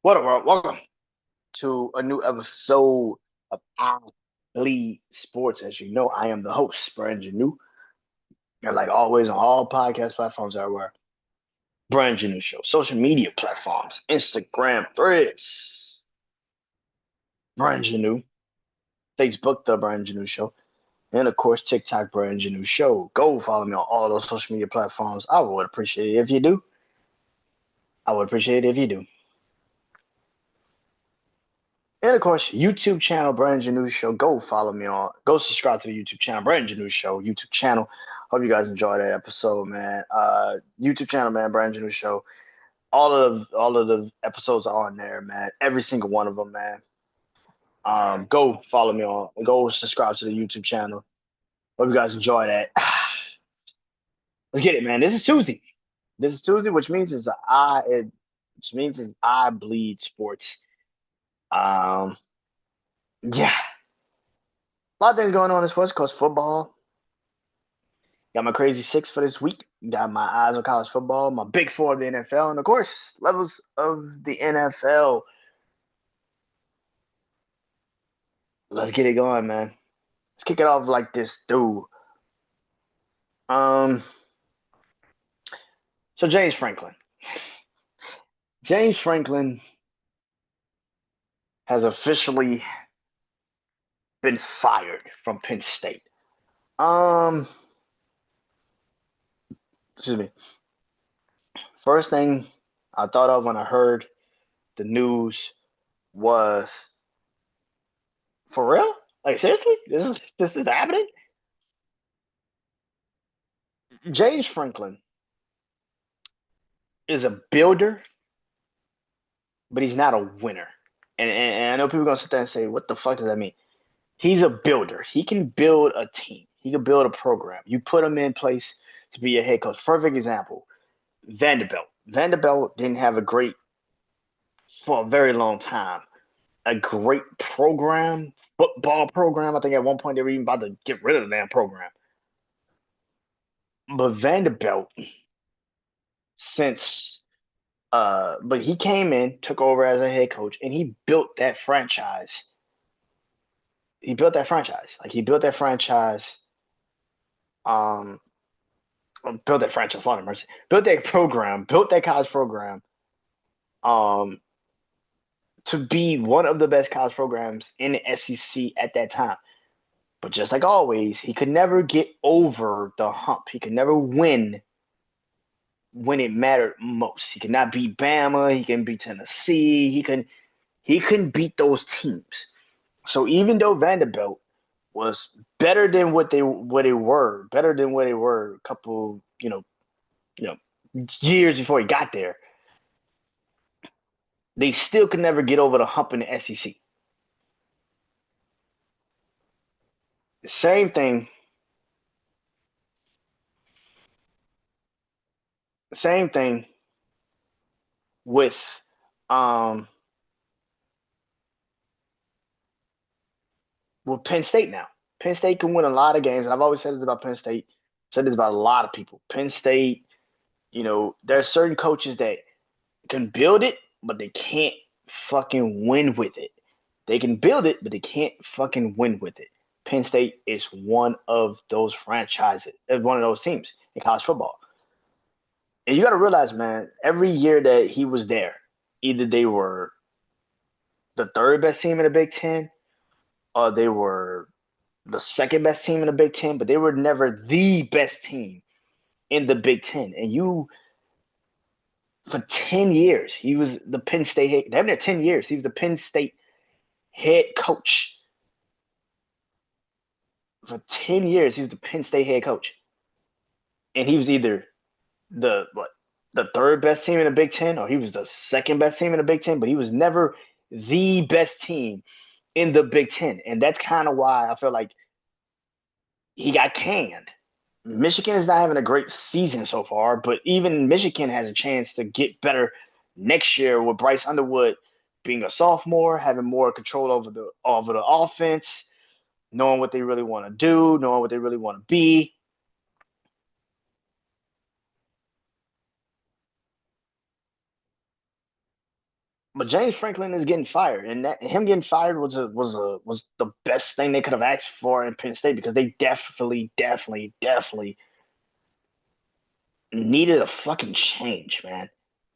What up, world? Welcome to a new episode of I Bleed Sports. As you know, I am the host, BrandonJaneau, and like always on all podcast platforms everywhere, BrandonJaneauShow, social media platforms, Instagram, Threads, BrandonJaneau, Facebook, The BrandonJaneauShow, and of course TikTok, BrandonJaneauShow. Go follow me on all those social media platforms. I would appreciate it if you do. I would appreciate it if you do. And of course, YouTube channel, BrandonJaneauShow. Go follow me on, go subscribe to the YouTube channel, BrandonJaneauShow, YouTube channel. Hope you guys enjoyed that episode, man. YouTube channel, man, BrandonJaneauShow. All of the episodes are on there, man. Every single one of them, man. Go follow me on, go subscribe to the YouTube channel. Hope you guys enjoy that. Let's get it, man. This is Tuesday. This is Tuesday, which means it's I bleed sports. Um, yeah, a lot of things going on this West Coast football. Got my crazy six for this week. Got my eyes on college football, my big four of the NFL, and of course, levels of the NFL. Let's get it going, man. Let's kick it off like this, dude. Um, so James Franklin. James Franklin has officially been fired from Penn State. Um, excuse me. First thing I thought of when I heard the news was, for real? Like seriously? This is happening? James Franklin is a builder, but he's not a winner. And I know people are gonna sit there and say, "What the fuck does that mean?" He's a builder. He can build a team. He can build a program. You put him in place to be a head coach. Perfect example: Vanderbilt. Vanderbilt didn't have a great for a very long time. A great program, football program. I think at one point they were even about to get rid of the damn program. But Vanderbilt, since but he came in, took over as a head coach, and he built that franchise. He built that franchise. Like he built that franchise. Um, built that franchise. Lord have mercy. Built that program. Built that college program. Um, to be one of the best college programs in the SEC at that time. But just like always, he could never get over the hump. He could never win when it mattered most. He could not beat Bama. He couldn't beat Tennessee. He couldn't beat those teams. So even though Vanderbilt was better than better than what they were a couple, you know, years before he got there, they still could never get over the hump in the SEC. Same thing, same thing with um with Penn State now. Penn State can win a lot of games, and I've always said this about Penn State. Said this about a lot of people. Penn State, there are certain coaches that can build it, but they can't fucking win with it. They can build it, but they can't fucking win with it. Penn State is one of those franchises, one of those teams in college football. And you got to realize, man, every year that he was there, either they were the third best team in the Big Ten or they were the second best team in the Big Ten, but they were never the best team in the Big Ten. And for 10 years, he was the Penn State head. Damn near 10 years, he was the Penn State head coach. For 10 years, he was the Penn State head coach. And he was either the what the third best team in the Big Ten, or he was the second best team in the Big Ten, but he was never the best team in the Big Ten. And that's kind of why I feel like he got canned. Michigan is not having a great season so far, but even Michigan has a chance to get better next year with Bryce Underwood being a sophomore, having more control over the offense, knowing what they really want to do, knowing what they really want to be. But James Franklin is getting fired, and that him getting fired was the best thing they could have asked for in Penn State because they definitely needed a fucking change, man.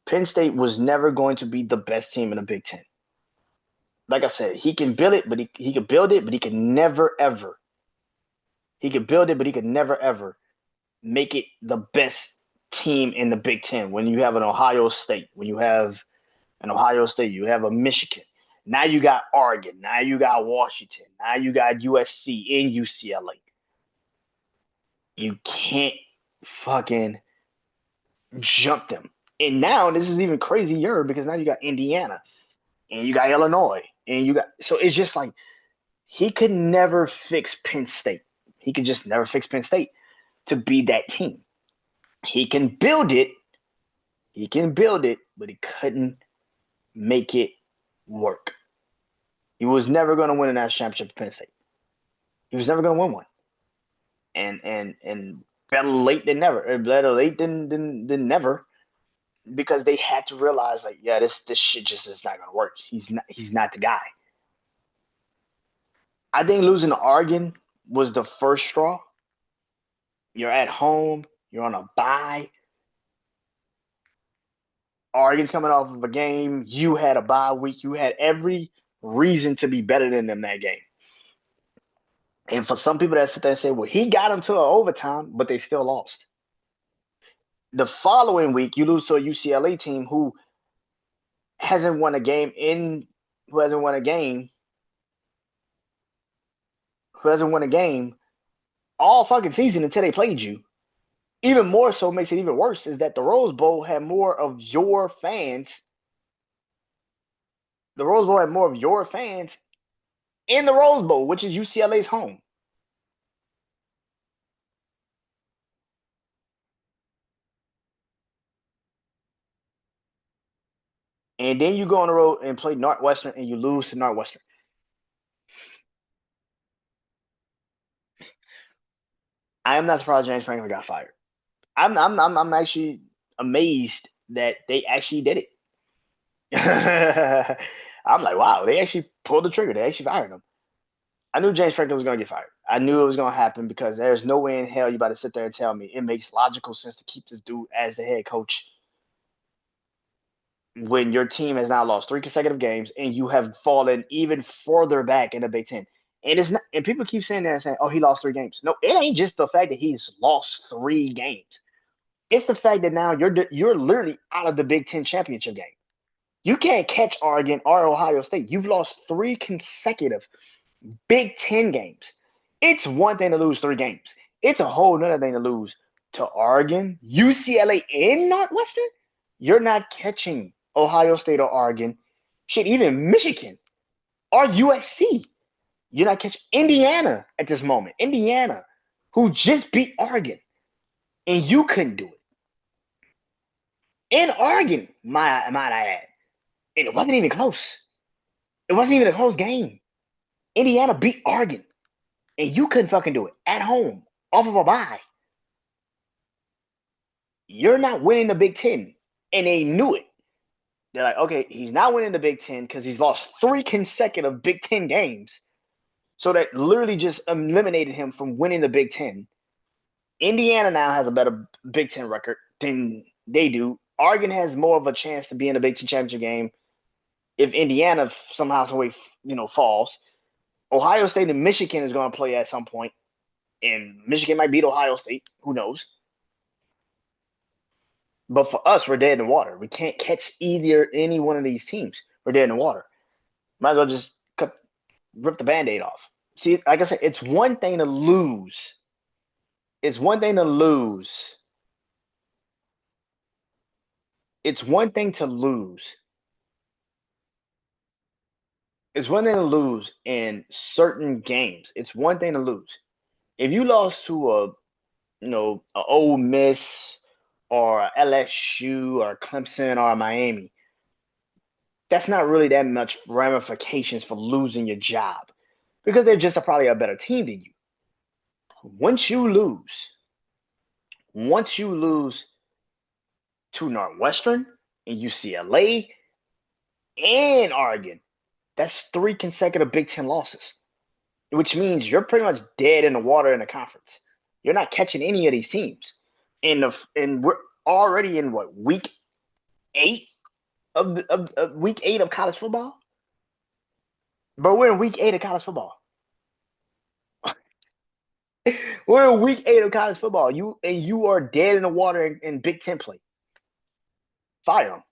Penn State was never going to be the best team in the Big Ten. Like I said, he can build it, but he could build it, but he could never ever. He could build it, but he could never ever make it the best team in the Big Ten. When you have an Ohio State, when you have an Ohio State, you have a Michigan. Now you got Oregon. Now you got Washington. Now you got USC and UCLA. You can't fucking jump them. And now this is even crazier because now you got Indiana and you got Illinois and you got so it's just like he could never fix Penn State. He could just never fix Penn State to be that team. He can build it. He can build it, but he couldn't make it work. He was never going to win a national championship at Penn State. He was never going to win one. And better late than never. Better late than never. Because they had to realize, like, yeah, this shit just is not gonna work. He's not the guy. I think losing to Oregon was the first straw. You're at home, you're on a bye. Oregon's coming off of a game. You had a bye week. You had every reason to be better than them that game. And for some people that sit there and say, well, he got them to an overtime, but they still lost. The following week, you lose to a UCLA team who hasn't won a game all fucking season until they played you. Even more so makes it even worse is that the Rose Bowl had more of your fans. The Rose Bowl had more of your fans in the Rose Bowl, which is UCLA's home. And then you go on the road and play Northwestern and you lose to Northwestern. I am not surprised James Franklin got fired. I'm actually amazed that they actually did it. I'm like, wow, they actually pulled the trigger. They actually fired him. I knew James Franklin was going to get fired. I knew it was going to happen because there's no way in hell you about to sit there and tell me it makes logical sense to keep this dude as the head coach when your team has now lost 3 consecutive games and you have fallen even further back in the Big Ten. And it's not, and people keep saying that and saying, "Oh, he lost 3 games." No, it ain't just the fact that he's lost 3 games. It's the fact that now you're literally out of the Big Ten championship game. You can't catch Oregon or Ohio State. You've lost 3 consecutive Big Ten games. It's one thing to lose 3 games. It's a whole nother thing to lose to Oregon, UCLA, and Northwestern. You're not catching Ohio State or Oregon. Shit, even Michigan or USC. You're not catching Indiana at this moment. Indiana, who just beat Oregon, and you couldn't do it. In Oregon, might I add. And it wasn't even close. It wasn't even a close game. Indiana beat Oregon, and you couldn't fucking do it at home off of a bye. You're not winning the Big Ten, and they knew it. They're like, okay, he's not winning the Big Ten because he's lost 3 consecutive Big Ten games. So that literally just eliminated him from winning the Big Ten. Indiana now has a better Big Ten record than they do. Oregon has more of a chance to be in the Big Ten championship game if Indiana somehow, some way, falls. Ohio State and Michigan is going to play at some point, and Michigan might beat Ohio State. Who knows? But for us, we're dead in the water. We can't catch any one of these teams. We're dead in the water. Might as well just rip the Band-Aid off. See, like I said, it's one thing to lose. It's one thing to lose. It's one thing to lose. It's one thing to lose in certain games. It's one thing to lose. If you lost to a Ole Miss or a LSU or Clemson or Miami, that's not really that much ramifications for losing your job because they're just probably a better team than you. Once you lose to Northwestern and UCLA and Oregon. That's 3 consecutive Big Ten losses, which means you're pretty much dead in the water in the conference. You're not catching any of these teams. And we're already in what, week 8 of week 8 of college football? But we're in week 8 of college football. We're in week 8 of college football. You are dead in the water in Big Ten play. Fire them.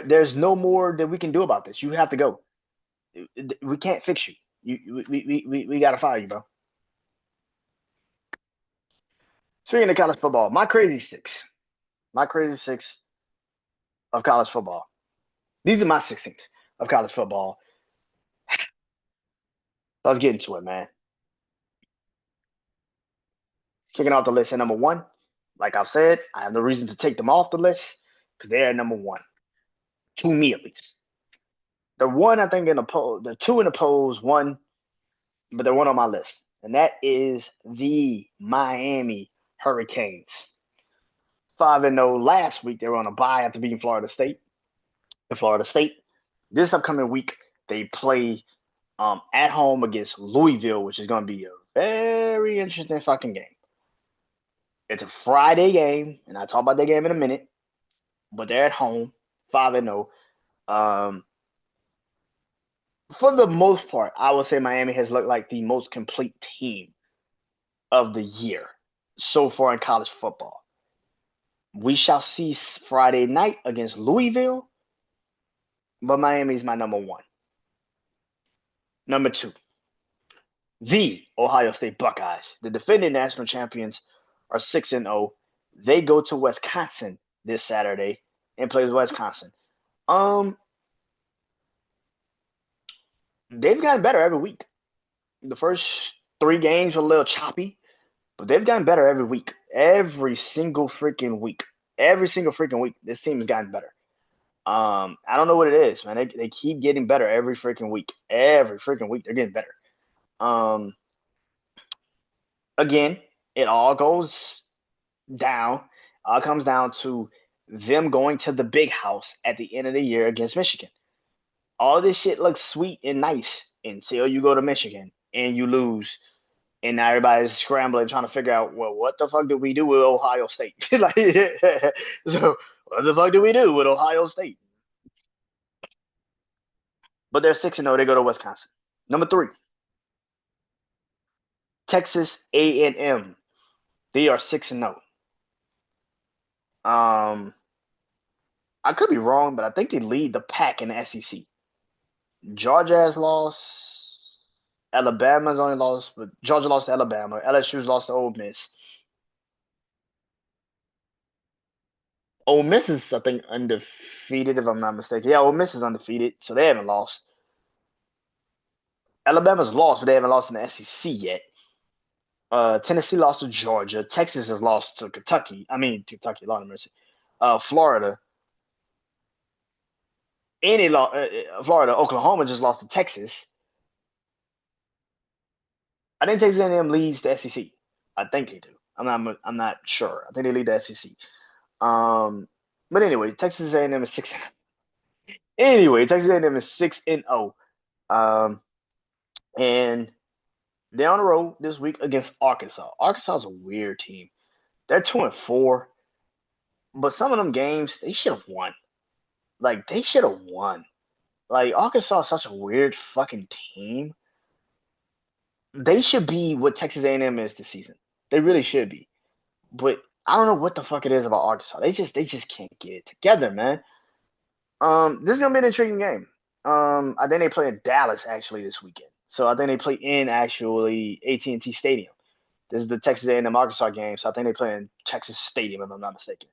There's no more that we can do about this. You have to go. We can't fix you. We gotta fire you, bro. Speaking of college football, my crazy six of college football. These are my 6 teams of college football. Let's get into it, man. Kicking off the list at number one, like I've said, I have no reason to take them off the list because they're at number one, to me at least. The one I think in the poll, the two in the polls, one, but the one on my list, and that is the Miami Hurricanes. 5-0 last week. They were on a bye after beating Florida State. In Florida State, this upcoming week they play at home against Louisville, which is going to be a very interesting fucking game. It's a Friday game, and I'll talk about that game in a minute. But they're at home, 5-0. For the most part, I would say Miami has looked like the most complete team of the year so far in college football. We shall see Friday night against Louisville, but Miami's my number one. Number two, the Ohio State Buckeyes. The defending national champions are 6-0. They go to Wisconsin this Saturday and play Wisconsin. They've gotten better every week. The first 3 games were a little choppy, but they've gotten better every week. Every single freaking week. Every single freaking week, this team has gotten better. I don't know what it is, man. They keep getting better every freaking week. Every freaking week, they're getting better. Again, it all goes down. Comes down to them going to the big house at the end of the year against Michigan. All this shit looks sweet and nice until you go to Michigan and you lose. And now everybody's scrambling, trying to figure out, well, what the fuck do we do with Ohio State? Like, so what the fuck do we do with Ohio State? But they're 6-0. They go to Wisconsin. Number 3, Texas A&M. They are 6-0. I could be wrong, but I think they lead the pack in the SEC. Georgia has lost. Alabama's only lost, but Georgia lost to Alabama. LSU's lost to Ole Miss. Ole Miss is, I think, undefeated, if I'm not mistaken. Yeah, Ole Miss is undefeated, so they haven't lost. Alabama's lost, but they haven't lost in the SEC yet. Tennessee lost to Georgia. Texas has lost to Kentucky. Kentucky, Lord of mercy. Florida. Florida. Oklahoma just lost to Texas. I think Texas A&M leads the SEC. I think they do. I'm not sure. I think they lead the SEC. But anyway, Texas A&M is 6. Anyway, Texas A&M is 6-0. And they're on the road this week against Arkansas. Arkansas is a weird team. They're 2-4, but some of them games they should have won. Like they should have won. Like Arkansas is such a weird fucking team. They should be what Texas A&M is this season. They really should be. But I don't know what the fuck it is about Arkansas. They just can't get it together, man. This is gonna be an intriguing game. I think they play in Dallas actually this weekend. So I think they play in actually AT&T Stadium. This is the Texas A&M Arkansas game, so I think they play in Texas Stadium if I'm not mistaken.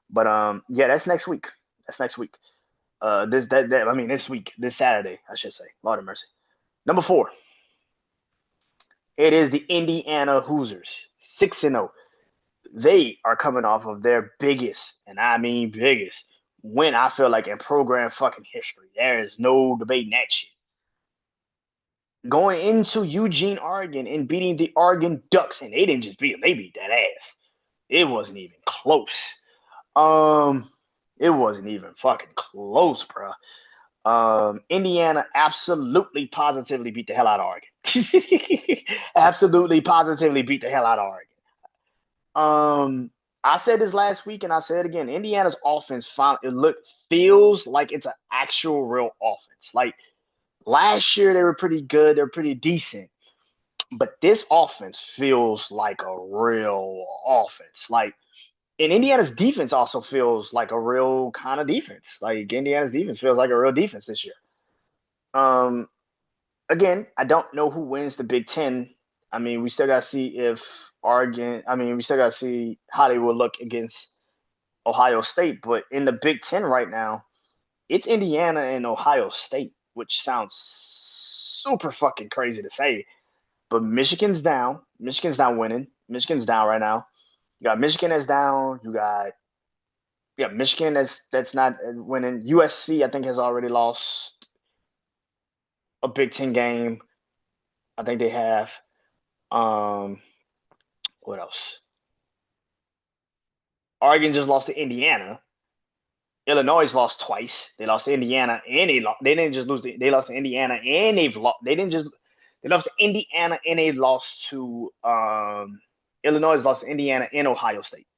But yeah, that's next week. That's next week. This week, this Saturday, I should say. Lord of mercy. Number 4, it is the Indiana Hoosiers, 6-0. They are coming off of their biggest, and I mean biggest, win, I feel like, in program fucking history. There is no debating that shit. Going into Eugene, Oregon, and beating the Oregon Ducks, and they didn't just beat them; they beat that ass. It wasn't even close. It wasn't even fucking close, bro. Indiana absolutely positively beat the hell out of Oregon. Absolutely positively beat the hell out of Oregon. I said this last week and I said it again. Indiana's offense feels like it's an actual real offense. Like last year they were pretty good, they're pretty decent. But this offense feels like a real offense. Like and Indiana's defense also feels like a real kind of defense. Like Indiana's defense feels like a real defense this year. Um, again, I don't know who wins the Big Ten. I mean, we still got to see if Oregon. I mean, we still got to see how they will look against Ohio State. But in the Big Ten right now, it's Indiana and Ohio State, which sounds super fucking crazy to say. But Michigan's down. Michigan's not winning. Michigan's down right now. You got Michigan that's down. You got Michigan that's not winning. USC I think has already lost a Big Ten game. I think they have. Um, what else? Oregon just lost to Indiana. Illinois lost twice. They lost to Indiana and they didn't just lose. They lost to Indiana and they've lost. They lost to Indiana and they lost to Illinois lost to Indiana and Ohio State.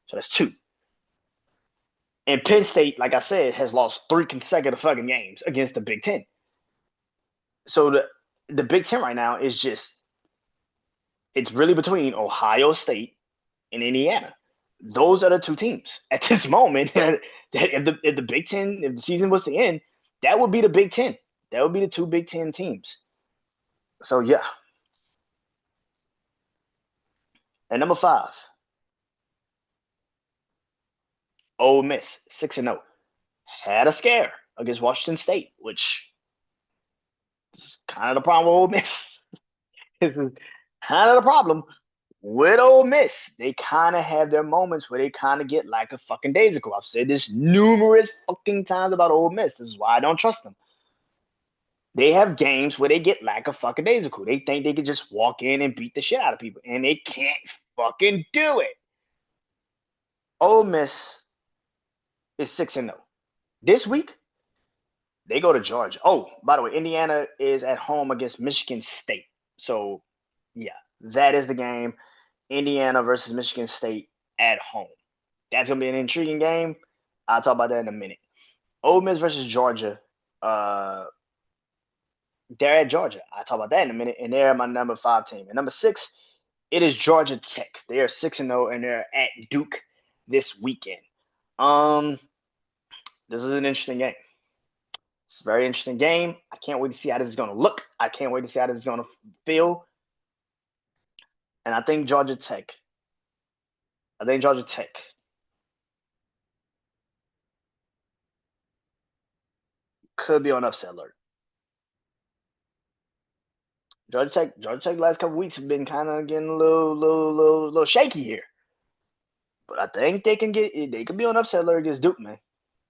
So that's two. And Penn State, like I said, has lost 3 consecutive fucking games against the Big Ten. So the Big Ten right now is just it's really between Ohio State and Indiana. Those are the two teams at this moment. That if the Big Ten, if the season was to end, that would be the Big Ten. That would be the two Big Ten teams. So yeah. And number 5, Ole Miss, 6-0, had a scare against Washington State, which is kind of the problem with Ole Miss. This is kind of the problem with Ole Miss. They kind of have their moments where they kind of get like a fucking daisical. I've said this numerous fucking times about Ole Miss. This is why I don't trust them. They have games where they get like a fucking daisical. They think they can just walk in and beat the shit out of people, and they can't fucking do it. Ole Miss is 6-0. This week, they go to Georgia. Oh, by the way, Indiana is at home against Michigan State. So, yeah, that is the game. Indiana versus Michigan State at home. That's going to be an intriguing game. I'll talk about that in a minute. Ole Miss versus Georgia. They're at Georgia. I'll talk about that in a minute. And they're my number 5 team. And number 6, it is Georgia Tech. They are 6-0 and they're at Duke this weekend. This is an interesting game. It's a very interesting game. I can't wait to see how this is going to look. I can't wait to see how this is going to feel. And I think Georgia Tech could be on upset alert. Georgia Tech last couple weeks have been kind of getting a little shaky here. But I think they can be on upset alert against Duke, man.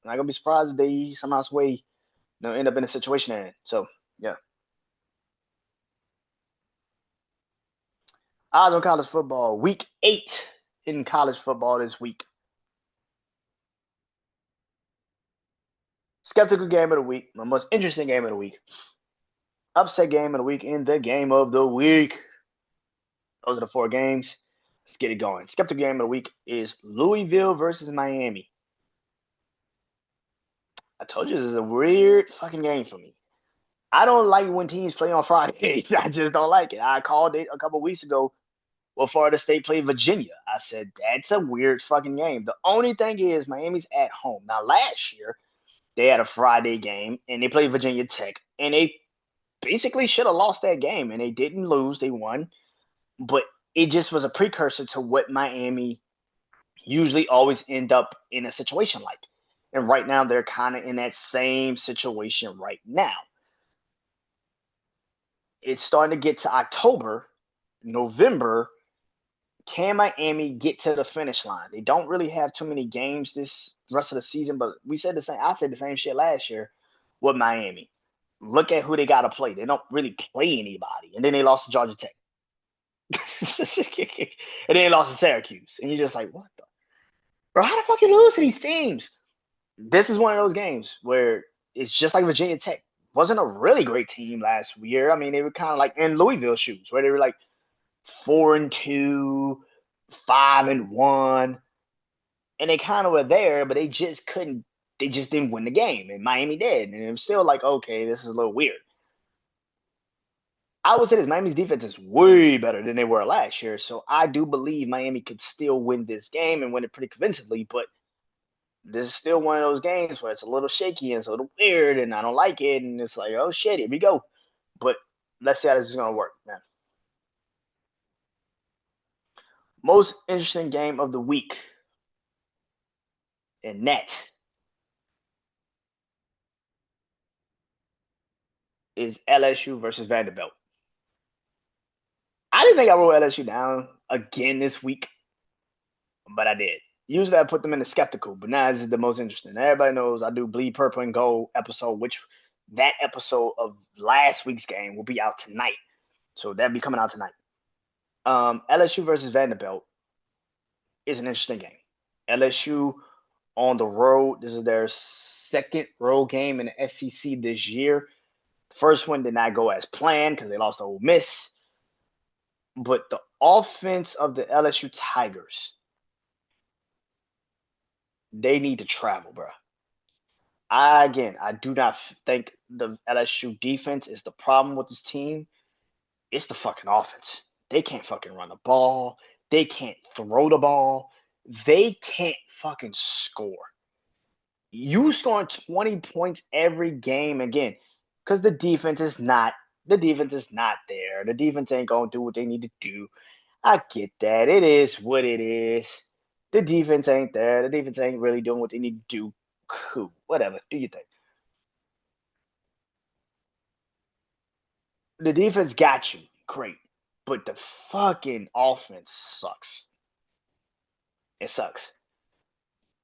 I'm not gonna be surprised if they somehow end up in a situation they're in. So yeah. Odds on college football, week 8 in college football this week. Skeptical game of the week, my most interesting game of the week. Upset game of the week and the game of the week. Those are the 4 games. Let's get it going. Skeptical game of the week is Louisville versus Miami. I told you this is a weird fucking game for me. I don't like when teams play on Fridays. I just don't like it. I called it a couple weeks ago when Florida State played Virginia. I said, that's a weird fucking game. The only thing is Miami's at home. Now, last year, they had a Friday game, and they played Virginia Tech, and they basically should have lost that game, and they didn't lose. They won. But it just was a precursor to what Miami usually always end up in a situation like. And right now, they're kind of in that same situation right now. It's starting to get to October, November. Can Miami get to the finish line? They don't really have too many games this rest of the season, but I said the same shit last year with Miami. Look at who they got to play. They don't really play anybody. And then they lost to Georgia Tech. And then they lost to Syracuse. And you're just like, what the? Bro, how the fuck you lose to these teams? This is one of those games where it's just like Virginia Tech. Wasn't a really great team last year. I mean, they were kind of like in Louisville shoes, where they were like 4-2, 5-1, and they kind of were there, but they just couldn't. They just didn't win the game, and Miami did, and it was still like, okay, this is a little weird. I would say this: Miami's defense is way better than they were last year, so I do believe Miami could still win this game and win it pretty convincingly. But this is still one of those games where it's a little shaky and it's a little weird, and I don't like it, and it's like, oh shit, here we go. But let's see how this is gonna work, man. Most interesting game of the week in net is LSU versus Vanderbilt. I didn't think I wrote LSU down again this week, but I did. Usually I put them in the skeptical, but now this is the most interesting. Everybody knows I do Bleed Purple and Gold episode, which that episode of last week's game will be out tonight. So that'll be coming out tonight. LSU versus Vanderbilt is an interesting game. LSU on the road. This is their second road game in the SEC this year. First one did not go as planned because they lost to Ole Miss. But the offense of the LSU Tigers, they need to travel, bro. I do not think the LSU defense is the problem with this team. It's the fucking offense. They can't fucking run the ball. They can't throw the ball. They can't fucking score. You scoring 20 points every game again, because the defense is not there. The defense ain't gonna do what they need to do. I get that. It is what it is. The defense ain't there. The defense ain't really doing what they need to do. Cool. Whatever. Do you think? The defense got you. Great. But the fucking offense sucks. It sucks.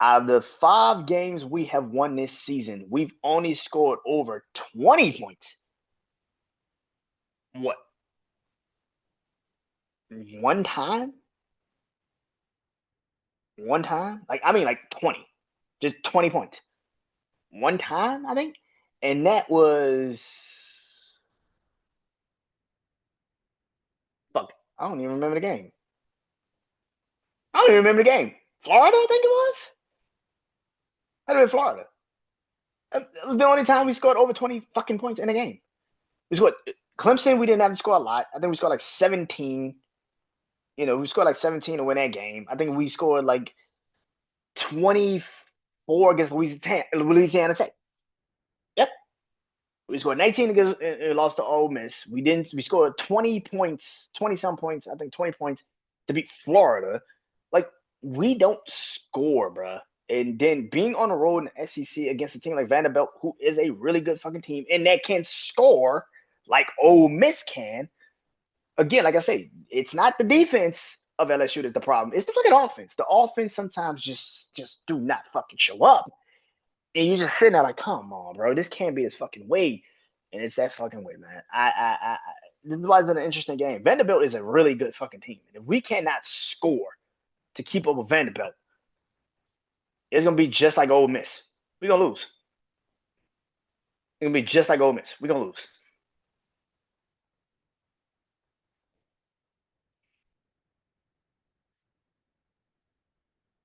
Out of the 5 games we have won this season, we've only scored over 20 points. What? One time? One time? Like 20. Just 20 points. One time, I think. And that was fuck. I don't even remember the game. I don't even remember the game. Florida, I think it was. I had been Florida. It was the only time we scored over 20 fucking points in a game. We scored Clemson, we didn't have to score a lot. I think we scored like 17. We scored like 17 to win that game. I think we scored like 24 against Louisiana Tech. Yep. We scored 19 against and lost to Ole Miss. We scored 20 points, 20 some points, I think 20 points to beat Florida. Like, we don't score, bruh. And then being on the road in the SEC against a team like Vanderbilt, who is a really good fucking team and that can score like Ole Miss can. Again, like I say, it's not the defense of LSU that's the problem. It's the fucking offense. The offense sometimes just do not fucking show up. And you're just sitting there like, come on, bro. This can't be his fucking way. And it's that fucking way, man. This is why it's an interesting game. Vanderbilt is a really good fucking team. And if we cannot score to keep up with Vanderbilt, it's gonna be just like Ole Miss. We're gonna lose. It's gonna be just like Ole Miss. We're gonna lose.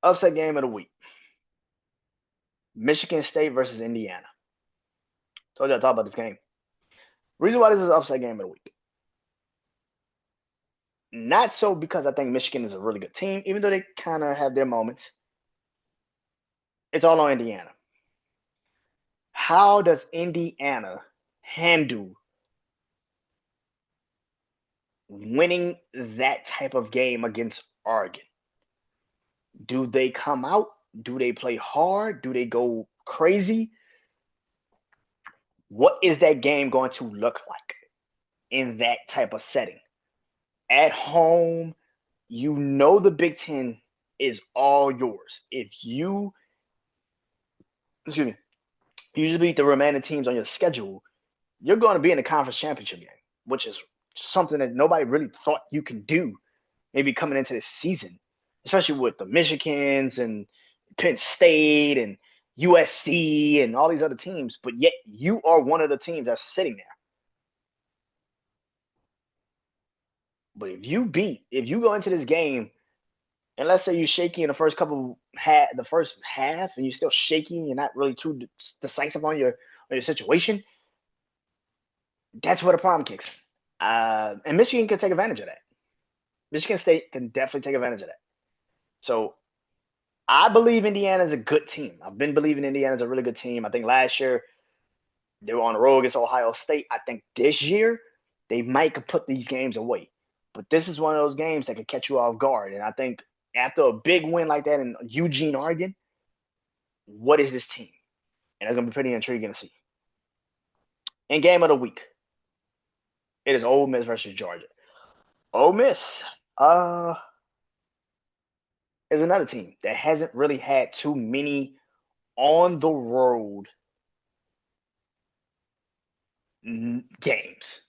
Upset game of the week. Michigan State versus Indiana. Told you I'd talk about this game. Reason why this is an upset game of the week. Not so because I think Michigan is a really good team, even though they kind of have their moments. It's all on Indiana. How does Indiana handle winning that type of game against Oregon? Do they come out? Do they play hard? Do they go crazy? What is that game going to look like in that type of setting? At home, the Big Ten is all yours. If you usually beat the remaining teams on your schedule, you're going to be in the conference championship game, which is something that nobody really thought you can do maybe coming into this season, especially with the Michigans and Penn State and USC and all these other teams, but yet you are one of the teams that's sitting there. But if you go into this game and let's say you're shaky in the first half, and you're still shaky, you're not really too decisive on your situation, that's where the problem kicks. And Michigan can take advantage of that. Michigan State can definitely take advantage of that. So I believe Indiana's a good team. I've been believing Indiana's a really good team. I think last year they were on the road against Ohio State. I think this year they might put these games away. But this is one of those games that could catch you off guard. And I think after a big win like that in Eugene, Oregon, what is this team? And it's going to be pretty intriguing to see. In game of the week, it is Ole Miss versus Georgia. Ole Miss is another team that hasn't really had too many on the road games.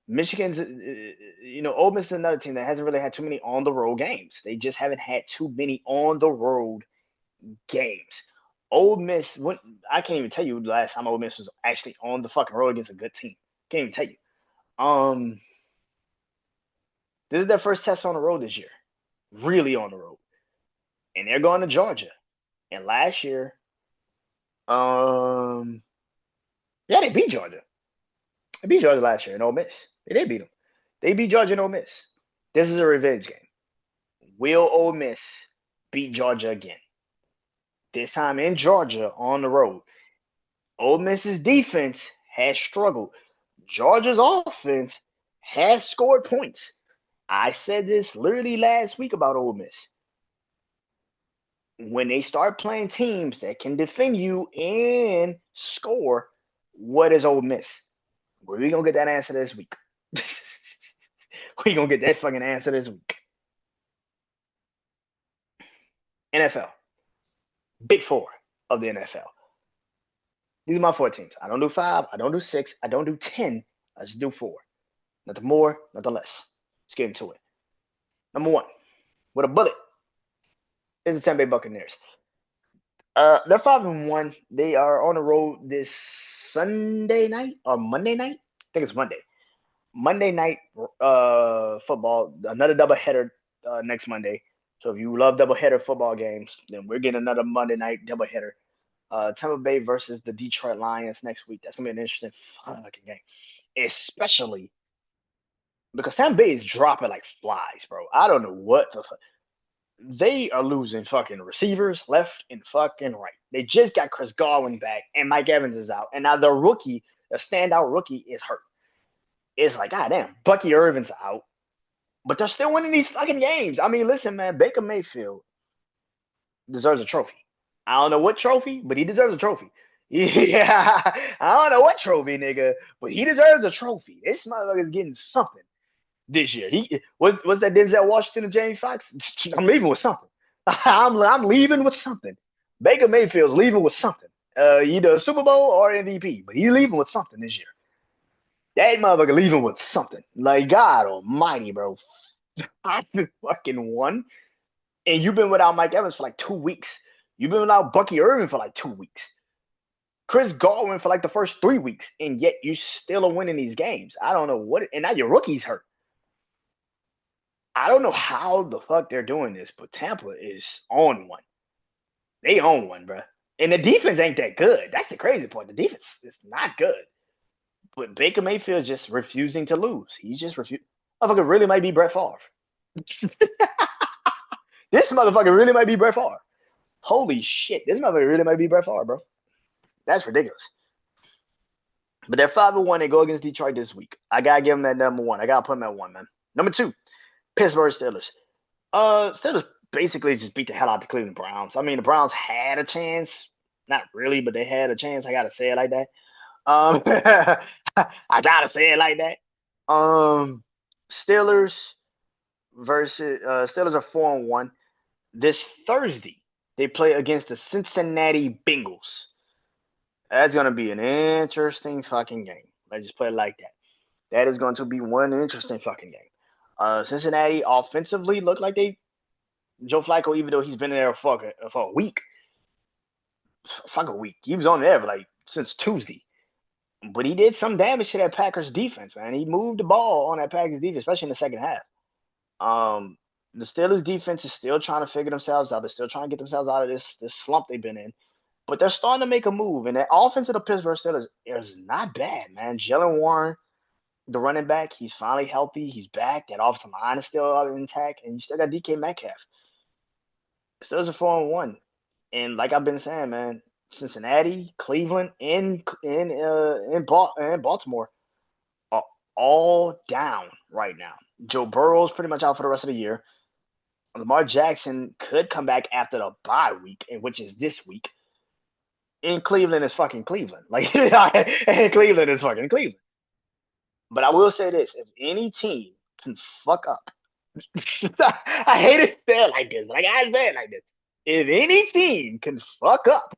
Michigan's, Ole Miss is another team that hasn't really had too many on the road games. They just haven't had too many on the road games. Ole Miss, I can't even tell you the last time Ole Miss was actually on the fucking road against a good team. Can't even tell you. This is their first test on the road this year, really on the road, and they're going to Georgia. And last year, yeah, they beat Georgia. They beat Georgia last year in Ole Miss. They did beat them. They beat Georgia and Ole Miss. This is a revenge game. Will Ole Miss beat Georgia again? This time in Georgia on the road. Ole Miss's defense has struggled. Georgia's offense has scored points. I said this literally last week about Ole Miss. When they start playing teams that can defend you and score, what is Ole Miss? We're going to get that answer this week. We're going to get that fucking answer this week. NFL. Big four of the NFL. These are my 4 teams. I don't do 5. I don't do 6. I don't do 10. I just do 4. Nothing more, nothing less. Let's get into it. Number 1, with a bullet, is the Tampa Bay Buccaneers. They're 5-1. They are on the road this Sunday night or Monday night. I think it's Monday. Monday night football. Another doubleheader next Monday. So if you love doubleheader football games, then we're getting another Monday night doubleheader. Tampa Bay versus the Detroit Lions next week. That's gonna be an interesting fucking game, especially because Tampa Bay is dropping like flies, bro. I don't know what the fuck. They are losing fucking receivers left and fucking right. They just got Chris Godwin back, and Mike Evans is out, and now the standout rookie, is hurt. It's like, goddamn, Bucky Irvin's out, but they're still winning these fucking games. I mean, listen, man, Baker Mayfield deserves a trophy. I don't know what trophy, but he deserves a trophy. Yeah, I don't know what trophy, nigga, but he deserves a trophy. This motherfucker's getting something this year. What's that Denzel Washington and Jamie Foxx? I'm leaving with something. I'm leaving with something. Baker Mayfield's leaving with something. Either a Super Bowl or MVP, but he's leaving with something this year. That motherfucker leaving with something. Like, God almighty, bro. I've been fucking 1. And you've been without Mike Evans for like 2 weeks. You've been without Bucky Irvin for like 2 weeks. Chris Godwin for like the first 3 weeks. And yet you still are winning these games. I don't know what. And now your rookie's hurt. I don't know how the fuck they're doing this, but Tampa is on one. They own one, bro. And the defense ain't that good. That's the crazy part. The defense is not good. But Baker Mayfield is just refusing to lose. He's just refusing. Motherfucker really might be Brett Favre. This motherfucker really might be Brett Favre. Holy shit. This motherfucker really might be Brett Favre, bro. That's ridiculous. But they're 5-1. They go against Detroit this week. I got to give them that number 1. I got to put them at 1, man. Number 2, Pittsburgh Steelers. Steelers basically just beat the hell out of the Cleveland Browns. I mean, the Browns had a chance. Not really, but they had a chance. I got to say it like that. I got to say it like that. Steelers are 4-1. This Thursday, they play against the Cincinnati Bengals. That's going to be an interesting fucking game. Let's just put it like that. That is going to be one interesting fucking game. Cincinnati offensively look like Joe Flacco, even though he's been there for a week, fuck a week. He was on there like since Tuesday. But he did some damage to that Packers defense, man. He moved the ball on that Packers defense, especially in the second half. Um, the Steelers defense is still trying to figure themselves out. They're still trying to get themselves out of this slump they've been in. But they're starting to make a move. And that offense of the Pittsburgh Steelers is not bad, man. Jalen Warren, the running back, he's finally healthy. He's back. That offensive line is still intact. And you still got DK Metcalf. Steelers are 4-1. And like I've been saying, man, Cincinnati, Cleveland, and Baltimore are all down right now. Joe Burrow's pretty much out for the rest of the year. Lamar Jackson could come back after the bye week, which is this week. And Cleveland is fucking Cleveland. Like, and Cleveland is fucking Cleveland. But I will say this: if any team can fuck up, I hate it say it like this, but I gotta say it like this. If any team can fuck up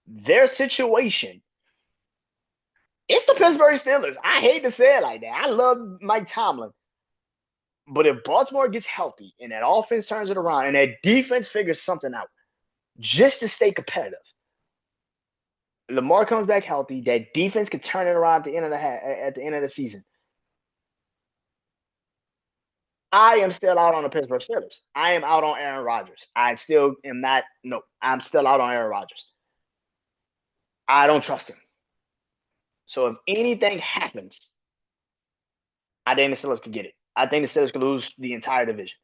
their situation, it's the Pittsburgh Steelers. I hate to say it like that. I love Mike Tomlin. But if Baltimore gets healthy and that offense turns it around and that defense figures something out just to stay competitive, Lamar comes back healthy, that defense could turn it around at the end of the season. I am still out on the Pittsburgh Steelers. I am out on Aaron Rodgers. I still am not. No, I'm still out on Aaron Rodgers. I don't trust him. So if anything happens, I think the Steelers could get it. I think the Steelers could lose the entire division.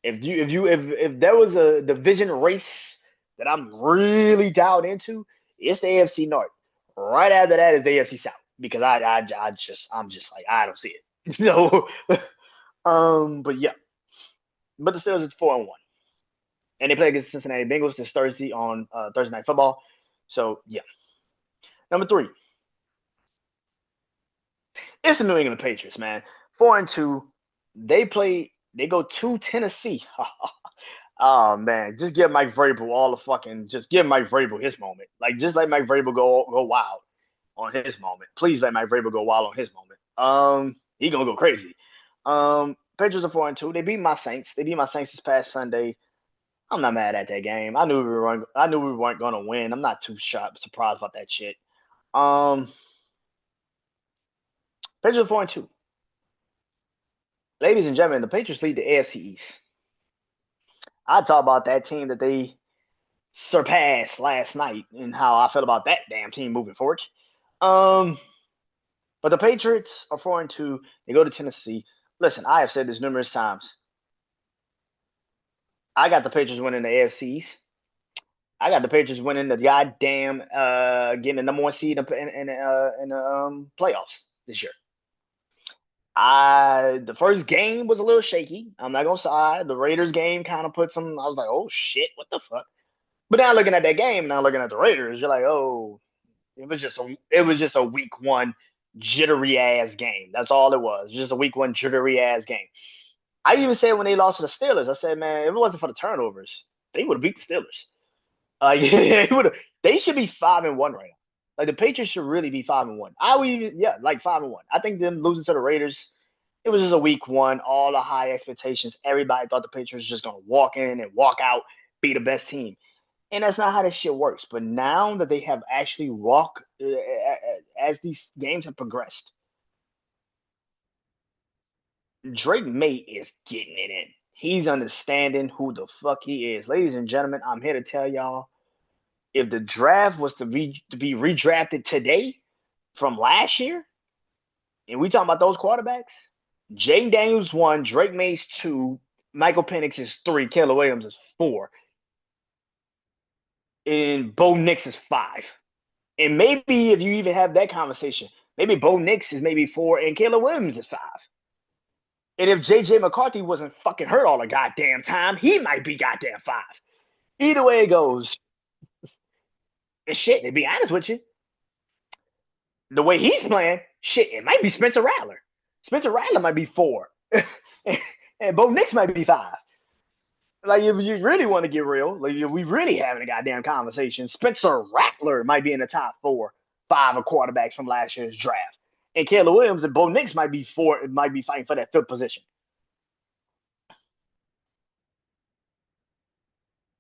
If there was a division race that I'm really dialed into, it's the AFC North. Right after that is the AFC South because I'm just like I don't see it. So, but yeah, but the Steelers is 4-1, and they play against the Cincinnati Bengals this Thursday on Thursday Night Football. So yeah, number 3, it's the New England Patriots, man. 4-2. They go to Tennessee. Oh man, just give Mike Vrabel just give Mike Vrabel his moment. Like just let Mike Vrabel go wild on his moment. Please let Mike Vrabel go wild on his moment. He gonna go crazy. Patriots are 4-2. They beat my Saints. They beat my Saints this past Sunday. I'm not mad at that game. I knew we weren't gonna win. I'm not too surprised about that shit. Patriots are 4-2. Ladies and gentlemen, the Patriots lead the AFC East. I talk about that team that they surpassed last night and how I felt about that damn team moving forward. But the Patriots are 4-2. They go to Tennessee. Listen, I have said this numerous times. I got the Patriots winning the AFCs. I got the Patriots winning the goddamn getting the number 1 seed in the playoffs this year. The first game was a little shaky. I'm not gonna say the Raiders game kind of put some. I was like, oh shit, what the fuck? But now looking at that game, now looking at the Raiders, you're like, oh, it was just a week 1 jittery ass game. That's all it was. Just a week 1 jittery ass game. I even said when they lost to the Steelers, I said, man, if it wasn't for the turnovers, they would have beat the Steelers. They should be 5-1 right now. Like the Patriots should really be 5-1. I would even, yeah, like 5-1. I think them losing to the Raiders, it was just a week 1, all the high expectations. Everybody thought the Patriots were just gonna walk in and walk out, be the best team. And that's not how this shit works. But now that they have actually walked as these games have progressed, Drake May is getting it in. He's understanding who the fuck he is. Ladies and gentlemen, I'm here to tell y'all, if the draft was to be redrafted today from last year, and we talking about those quarterbacks, Jaden Daniels 1, Drake May's 2, Michael Penix is 3, Caleb Williams is 4, and Bo Nix is 5. And maybe if you even have that conversation, maybe Bo Nix is maybe 4 and Caleb Williams is 5. And if JJ McCarthy wasn't fucking hurt all the goddamn time, he might be goddamn 5. Either way it goes, and shit, to be honest with you, the way he's playing, shit, it might be Spencer Rattler. Spencer Rattler might be 4. And Bo Nix might be 5. Like, if you really want to get real, like, if we really having a goddamn conversation, Spencer Rattler might be in the top 4, 5 of quarterbacks from last year's draft. And Caleb Williams and Bo Nix might be 4, might be fighting for that 5th position.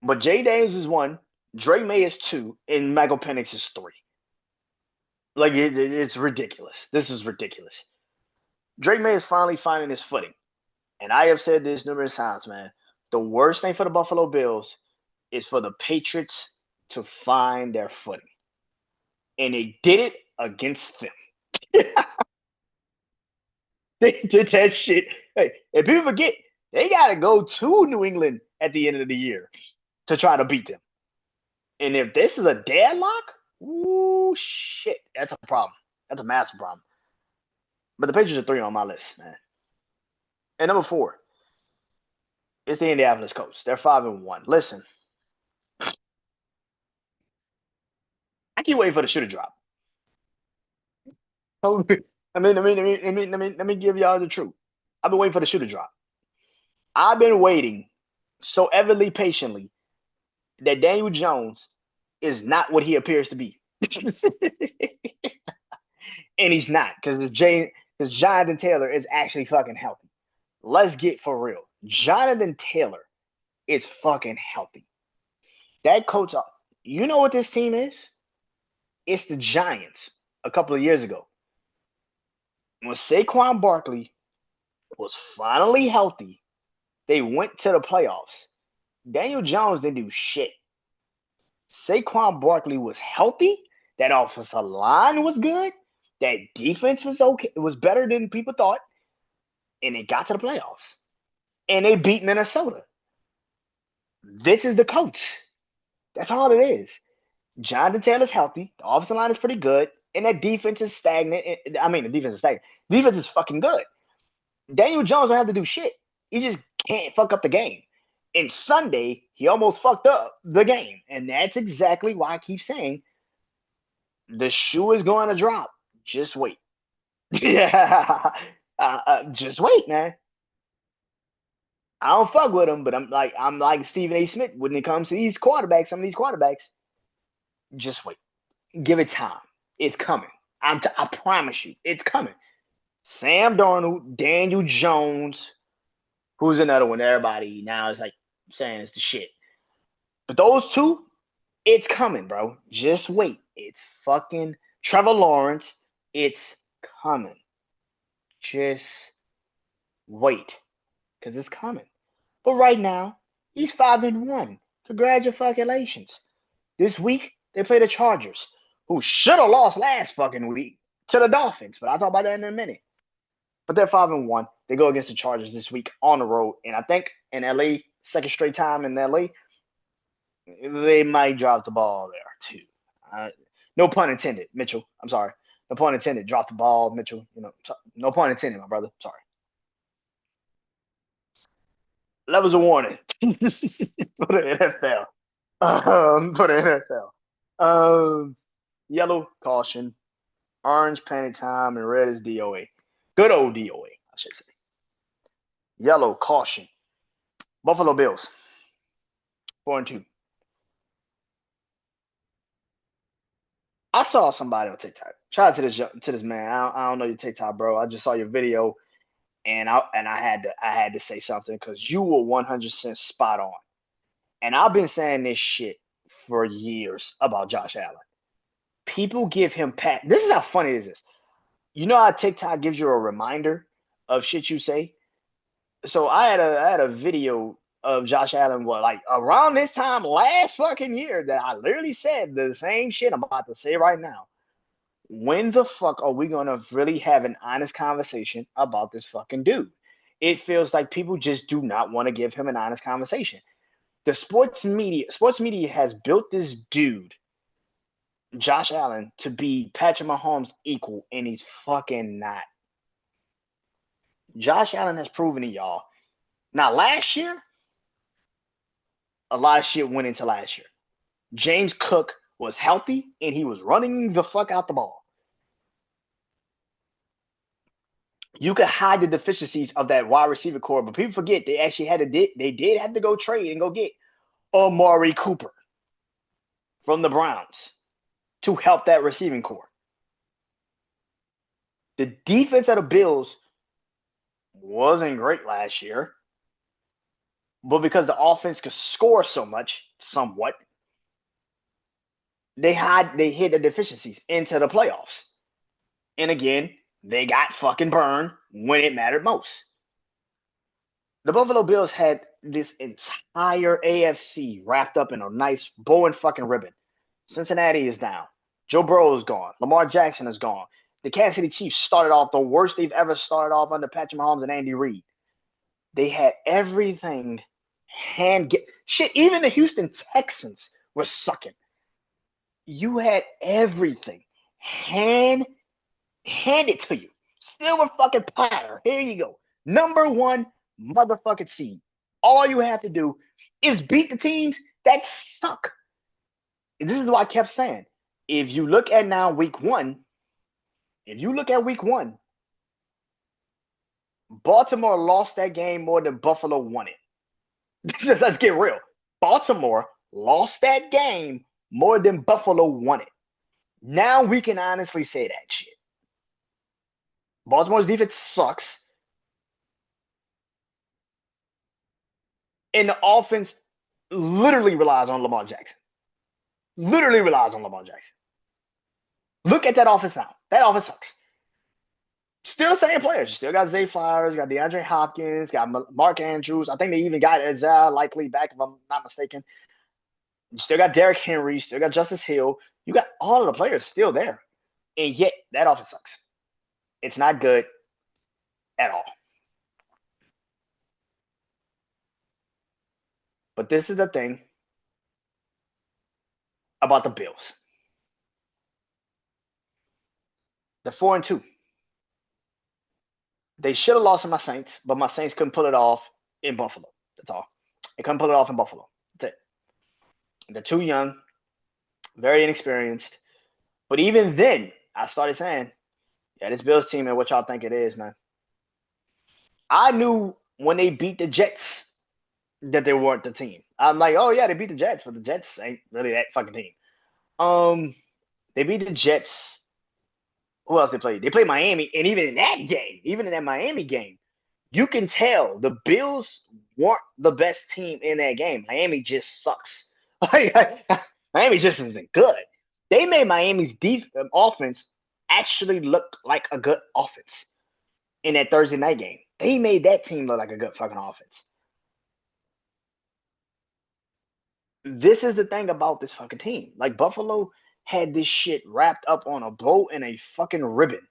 But Jay Daniels is 1, Drake May is 2, and Michael Penix is 3. Like it's ridiculous. This is ridiculous. Drake May is finally finding his footing, and I have said this numerous times, man. The worst thing for the Buffalo Bills is for the Patriots to find their footing, and they did it against them. They did that shit. Hey, and people forget they got to go to New England at the end of the year to try to beat them. And if this is a deadlock, ooh shit, that's a problem. That's a massive problem. But the Patriots are 3 on my list, man. And number 4, it's the Indianapolis Colts. They're 5-1. Listen, I keep waiting for the shoe to drop. Let me give y'all the truth. I've been waiting for the shoe to drop. I've been waiting so everly patiently that Daniel Jones is not what he appears to be. And he's not, because Jonathan Taylor is actually fucking healthy. Let's get for real. Jonathan Taylor is fucking healthy. That coach, you know what this team is? It's the Giants a couple of years ago. When Saquon Barkley was finally healthy, they went to the playoffs. Daniel Jones didn't do shit. Saquon Barkley was healthy. That offensive line was good. That defense was okay. It was better than people thought. And they got to the playoffs. And they beat Minnesota. This is the coach. That's all it is. Jonathan Taylor's healthy. The offensive line is pretty good. And that defense is stagnant. I mean, the defense is stagnant. The defense is fucking good. Daniel Jones don't have to do shit. He just can't fuck up the game. And Sunday, he almost fucked up the game. And that's exactly why I keep saying the shoe is going to drop. Just wait. Yeah. Just wait, man. I don't fuck with him, but I'm like Stephen A. Smith when it comes to these quarterbacks, some of these quarterbacks. Just wait. Give it time. It's coming. I promise you, it's coming. Sam Darnold, Daniel Jones, who's another one? Everybody now is like saying it's the shit. But those two, it's coming, bro. Just wait. It's fucking Trevor Lawrence. It's coming. Just wait. Because it's coming. But right now, he's 5-1. Congratulations. This week, they play the Chargers, who should have lost last fucking week to the Dolphins. But I'll talk about that in a minute. But they're 5-1. They go against the Chargers this week on the road. And I think in LA, second straight time in LA, they might drop the ball there too. No pun intended, Mitchell. I'm sorry. No pun intended. Drop the ball, Mitchell. No pun intended, my brother. Sorry. Levels of warning for the NFL. For the NFL. Yellow caution, orange panic time, and red is DOA. Good old DOA, I should say. Yellow caution. Buffalo Bills. 4-2. I saw somebody on TikTok. Shout out to this man. I don't know your TikTok, bro. I just saw your video, and I had to say something because you were 100% spot on. And I've been saying this shit for years about Josh Allen. People give him pat. This is how funny this is. You know how TikTok gives you a reminder of shit you say? So I had a video of Josh Allen, like around this time last fucking year that I literally said the same shit I'm about to say right now. When the fuck are we going to really have an honest conversation about this fucking dude? It feels like people just do not want to give him an honest conversation. The sports media has built this dude, Josh Allen, to be Patrick Mahomes' equal, and he's fucking not. Josh Allen has proven it, y'all. Now, last year, a lot of shit went into last year. James Cook was healthy, and he was running the fuck out the ball. You could hide the deficiencies of that wide receiver core, but people forget they actually did have to go trade and go get Amari Cooper from the Browns to help that receiving core. The defense of the Bills wasn't great last year, but because the offense could score so much, somewhat, They hid the deficiencies into the playoffs. And again, they got fucking burned when it mattered most. The Buffalo Bills had this entire AFC wrapped up in a nice bow and fucking ribbon. Cincinnati is down. Joe Burrow is gone. Lamar Jackson is gone. The Kansas City Chiefs started off the worst they've ever started off under Patrick Mahomes and Andy Reid. They had everything shit. Even the Houston Texans were sucking. You had everything hand it to you. Silver fucking platter. Here you go. Number one motherfucking seed. All you have to do is beat the teams that suck. And this is what I kept saying. If you look at now week one, Baltimore lost that game more than Buffalo won it. Let's get real. Baltimore lost that game more than Buffalo won it. Now we can honestly say that shit. Baltimore's defense sucks. And the offense literally relies on Lamar Jackson. Literally relies on Lamar Jackson. Look at that offense now. That offense sucks. Still the same players. Still got Zay Flowers, got DeAndre Hopkins, got Mark Andrews. I think they even got Ezra likely back, if I'm not mistaken. You still got Derrick Henry, still got Justice Hill. You got all of the players still there. And yet, that offense sucks. It's not good at all. But this is the thing about the Bills. They're 4-2. They should have lost to my Saints, but my Saints couldn't pull it off in Buffalo. That's all. They couldn't pull it off in Buffalo. That's it. They're too young, very inexperienced. But even then, I started saying, yeah, this Bills team and what y'all think it is, man. I knew when they beat the Jets that they weren't the team. I'm like, oh yeah, they beat the Jets, but the Jets ain't really that fucking team. They beat the Jets. Who else they played? They played Miami, and even in that Miami game, you can tell the Bills weren't the best team in that game. Miami just sucks. Miami just isn't good. They made Miami's offense actually look like a good offense in that Thursday night game. They made that team look like a good fucking offense. This is the thing about this fucking team. Like, Buffalo had this shit wrapped up on a bow and a fucking ribbon,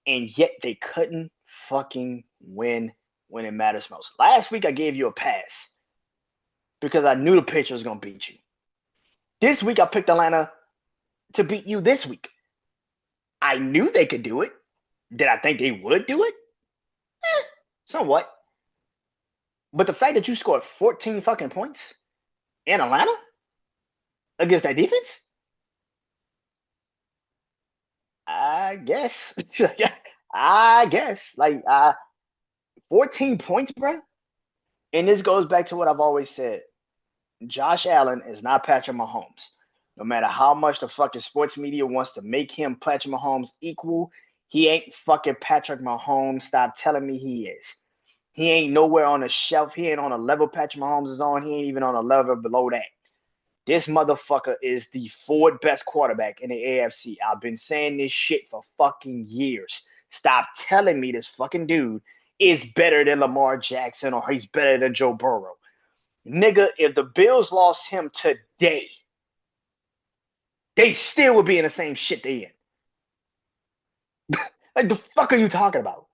and yet they couldn't fucking win when it matters most. Last week I gave you a pass because I knew the pitcher was gonna beat you. This week I picked Atlanta to beat you this week. I knew they could do it. Did I think they would do it? Somewhat. But the fact that you scored 14 fucking points in Atlanta against that defense, I guess. I guess. Like, 14 points, bro. And this goes back to what I've always said. Josh Allen is not Patrick Mahomes. No matter how much the fucking sports media wants to make him Patrick Mahomes equal, he ain't fucking Patrick Mahomes. Stop telling me he is. He ain't nowhere on the shelf. He ain't on a level Patrick Mahomes is on. He ain't even on a level below that. This motherfucker is the fourth best quarterback in the AFC. I've been saying this shit for fucking years. Stop telling me this fucking dude is better than Lamar Jackson or he's better than Joe Burrow. Nigga, if the Bills lost him today, they still would be in the same shit they in. Like, the fuck are you talking about?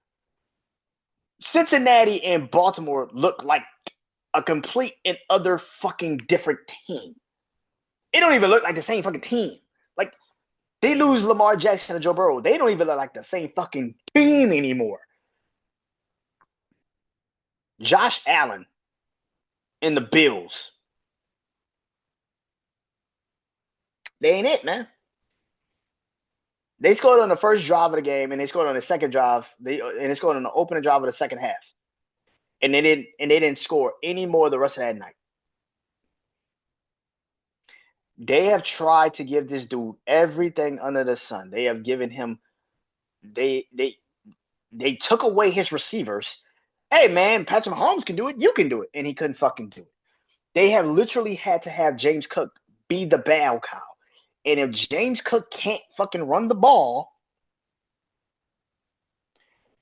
Cincinnati and Baltimore look like a complete and other fucking different team. It don't even look like the same fucking team. Like, they lose Lamar Jackson and Joe Burrow. They don't even look like the same fucking team anymore. Josh Allen and the Bills. They ain't it, man. They scored on the first drive of the game, and they scored on the second drive. They scored on the opening drive of the second half. And they didn't score any more the rest of that night. They have tried to give this dude everything under the sun. They have given him they took away his receivers. Hey man, Patrick Mahomes can do it, you can do it. And he couldn't fucking do it. They have literally had to have James Cook be the bell cow. And if James Cook can't fucking run the ball,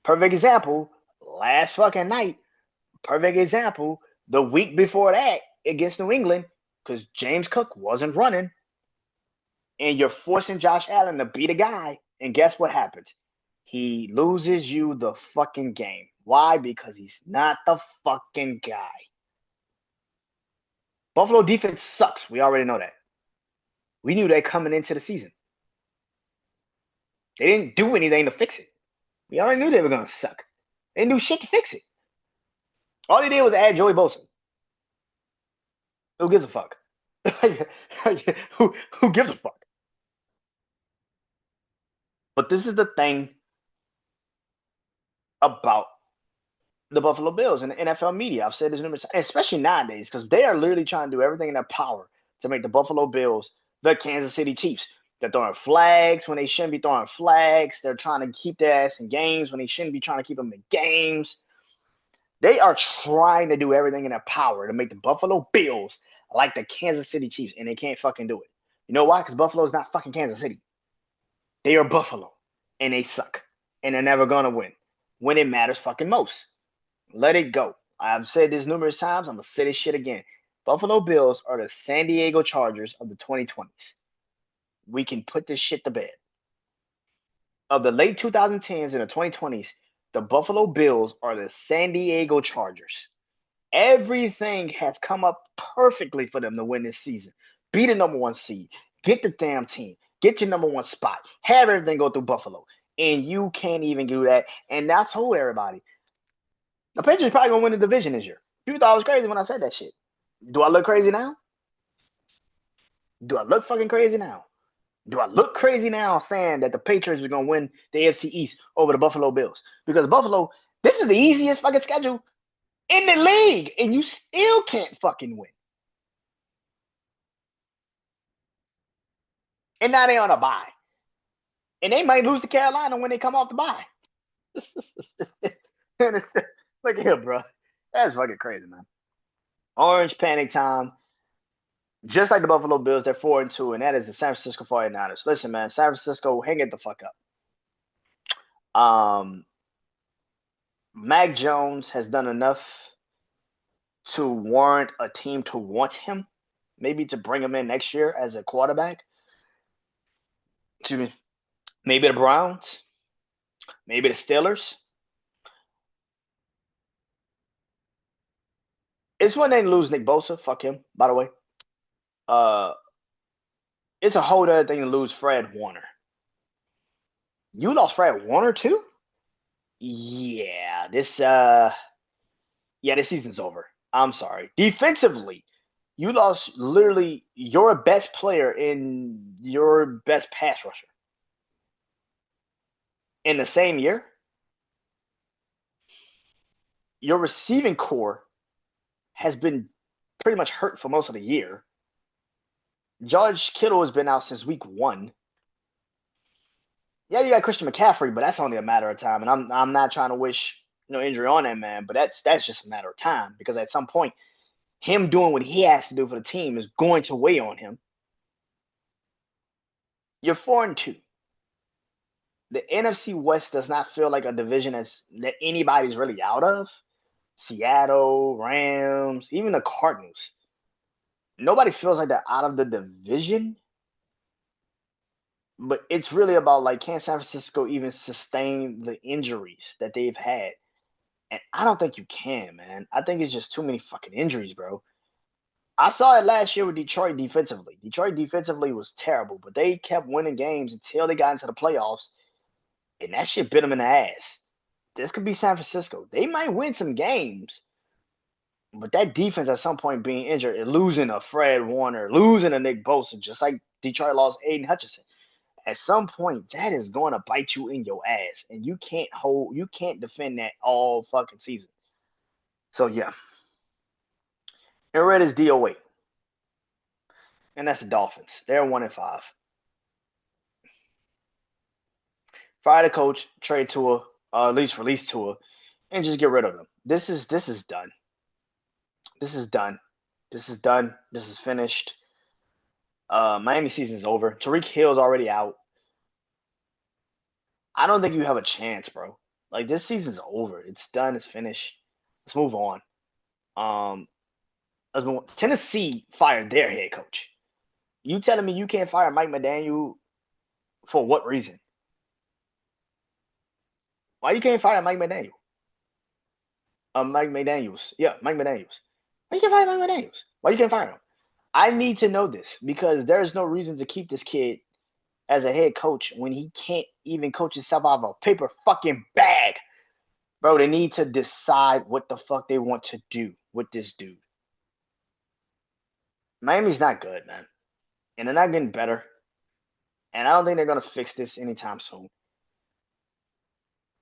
perfect example, last fucking night, perfect example, the week before that against New England, because James Cook wasn't running, and you're forcing Josh Allen to beat a guy, and guess what happens? He loses you the fucking game. Why? Because he's not the fucking guy. Buffalo defense sucks. We already know that. We knew that coming into the season. They didn't do anything to fix it. We already knew they were going to suck. They didn't do shit to fix it. All they did was add Joey Bosa. Who gives a fuck? who gives a fuck? But this is the thing about the Buffalo Bills and the NFL media. I've said this numerous times, especially nowadays, because they are literally trying to do everything in their power to make the Buffalo Bills the Kansas City Chiefs. They're throwing flags when they shouldn't be throwing flags. They're trying to keep their ass in games when they shouldn't be trying to keep them in games. They are trying to do everything in their power to make the Buffalo Bills like the Kansas City Chiefs, and they can't fucking do it. You know why? Because Buffalo is not fucking Kansas City. They are Buffalo, and they suck, and they're never going to win when it matters fucking most. Let it go. I've said this numerous times. I'm going to say this shit again. Buffalo Bills are the San Diego Chargers of the 2020s. We can put this shit to bed. Of the late 2010s and the 2020s, the Buffalo Bills are the San Diego Chargers. Everything has come up perfectly for them to win this season. Be the number one seed. Get the damn team. Get your number one spot. Have everything go through Buffalo. And you can't even do that. And I told everybody, the Patriots probably going to win the division this year. People thought I was crazy when I said that shit. Do I look crazy now? Do I look fucking crazy now? Do I look crazy now saying that the Patriots are going to win the AFC East over the Buffalo Bills? Because Buffalo, this is the easiest fucking schedule in the league, and you still can't fucking win. And now they're on a bye. And they might lose to Carolina when they come off the bye. Look at him, bro. That's fucking crazy, man. Orange panic time. Just like the Buffalo Bills, they're 4-2, and that is the San Francisco 49ers. Listen, man, San Francisco, hang it the fuck up. Mac Jones has done enough to warrant a team to want him, maybe to bring him in next year as a quarterback. Excuse me. Maybe the Browns, maybe the Steelers. It's one thing to lose Nick Bosa. Fuck him, by the way. It's a whole other thing to lose Fred Warner. You lost Fred Warner too? Yeah, this season's over. I'm sorry. Defensively, you lost literally your best player in your best pass rusher in the same year. Your receiving core has been pretty much hurt for most of the year. George Kittle has been out since week 1. Yeah, you got Christian McCaffrey, but that's only a matter of time. And I'm not trying to wish injury on that man, but that's just a matter of time because at some point, him doing what he has to do for the team is going to weigh on him. You're 4-2. The NFC West does not feel like a division that anybody's really out of. Seattle, Rams, even the Cardinals. Nobody feels like they're out of the division. But it's really about like, can San Francisco even sustain the injuries that they've had? And I don't think you can, man. I think it's just too many fucking injuries, bro. I saw it last year with Detroit defensively. Detroit defensively was terrible, but they kept winning games until they got into the playoffs, and that shit bit them in the ass. This could be San Francisco. They might win some games, but that defense at some point being injured and losing a Fred Warner, losing a Nick Bosa, just like Detroit lost Aiden Hutchinson. At some point, that is going to bite you in your ass, and you can't defend that all fucking season. So yeah. And red is DOA. And that's the Dolphins. They're 1-5. Fire the coach, trade Tua, at least release Tua, and just get rid of them. This is done. This is done. This is done. This is finished. Miami season's over. Tariq Hill's already out. I don't think you have a chance, bro. Like this season's over. It's done. It's finished. Let's move on. Um, let's move on. Tennessee fired their head coach. You telling me you can't fire Mike McDaniel for what reason? Why you can't fire Mike McDaniel? Mike McDaniels. Yeah, Mike McDaniels. Why you can't fire Mike McDaniels? Why you can't fire him? I need to know this because there's no reason to keep this kid as a head coach when he can't even coach himself out of a paper fucking bag. Bro, they need to decide what the fuck they want to do with this dude. Miami's not good, man. And they're not getting better. And I don't think they're gonna fix this anytime soon.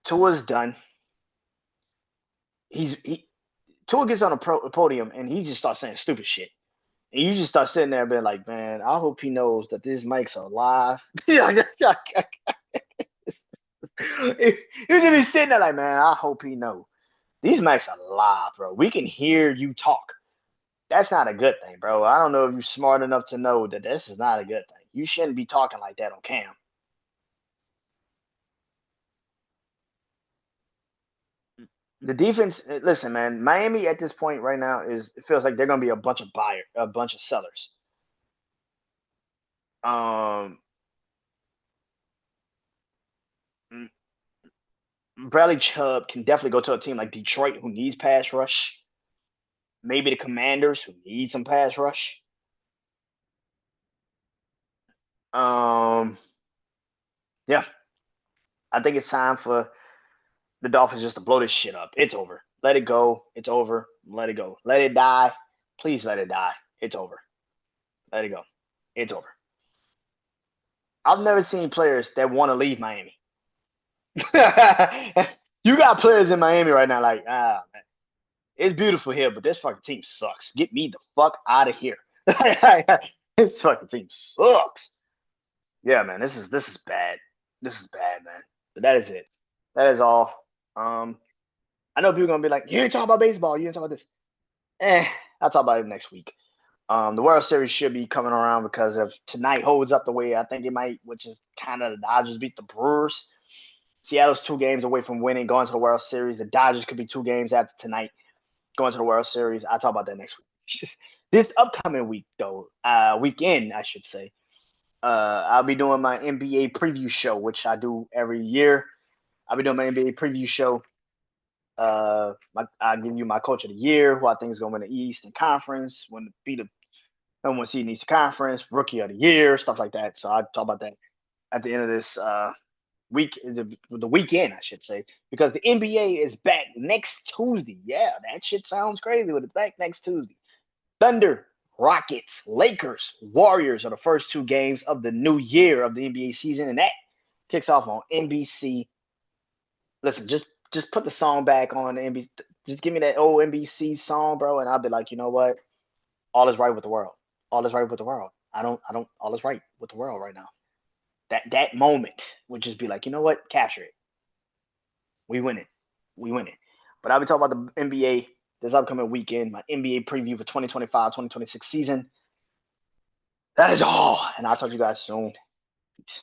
Tua's done. Tua gets on a podium and he just starts saying stupid shit. And you just start sitting there being like, man, I hope he knows that these mics are live. You just be sitting there like, man, I hope he knows. These mics are live, bro. We can hear you talk. That's not a good thing, bro. I don't know if you're smart enough to know that this is not a good thing. You shouldn't be talking like that on cam. The defense, listen, man. Miami at this point right now it feels like they're gonna be a bunch of sellers. Um, Bradley Chubb can definitely go to a team like Detroit who needs pass rush. Maybe the Commanders who need some pass rush. Um, yeah, I think it's time for the Dolphins just to blow this shit up. It's over. Let it go. It's over. Let it go. Let it die. Please let it die. It's over. Let it go. It's over. I've never seen players that want to leave Miami. You got players in Miami right now, like, man, it's beautiful here, but this fucking team sucks. Get me the fuck out of here. This fucking team sucks. Yeah, man, this is bad. This is bad, man. But that is it. That is all. Um, I know people are gonna be like, you ain't talking about baseball. You ain't talking about this. I'll talk about it next week. The World Series should be coming around because if tonight holds up the way I think it might, which is kind of the Dodgers beat the Brewers. Seattle's 2 games away from winning, going to the World Series. The Dodgers could be 2 games after tonight, going to the World Series. I'll talk about that next week. This upcoming week, though, weekend, I should say, I'll be doing my NBA preview show, which I do every year. I'll be doing my NBA preview show. I'll give you my coach of the year, who I think is going to win the Eastern Conference, when be the number one seed in the Eastern Conference, rookie of the year, stuff like that. So I'll talk about that at the end of this week, the weekend, I should say, because the NBA is back next Tuesday. Yeah, that shit sounds crazy, but it's back next Tuesday. Thunder, Rockets, Lakers, Warriors are the first 2 games of the new year of the NBA season, and that kicks off on NBC. Listen, just put the song back on NBC. Just give me that old NBC song, bro, and I'll be like, you know what? All is right with the world. All is right with the world. I don't. All is right with the world right now. That moment would just be like, you know what? Capture it. We win it. We win it. But I'll be talking about the NBA this upcoming weekend, my NBA preview for 2025-2026 season. That is all. And I'll talk to you guys soon. Peace.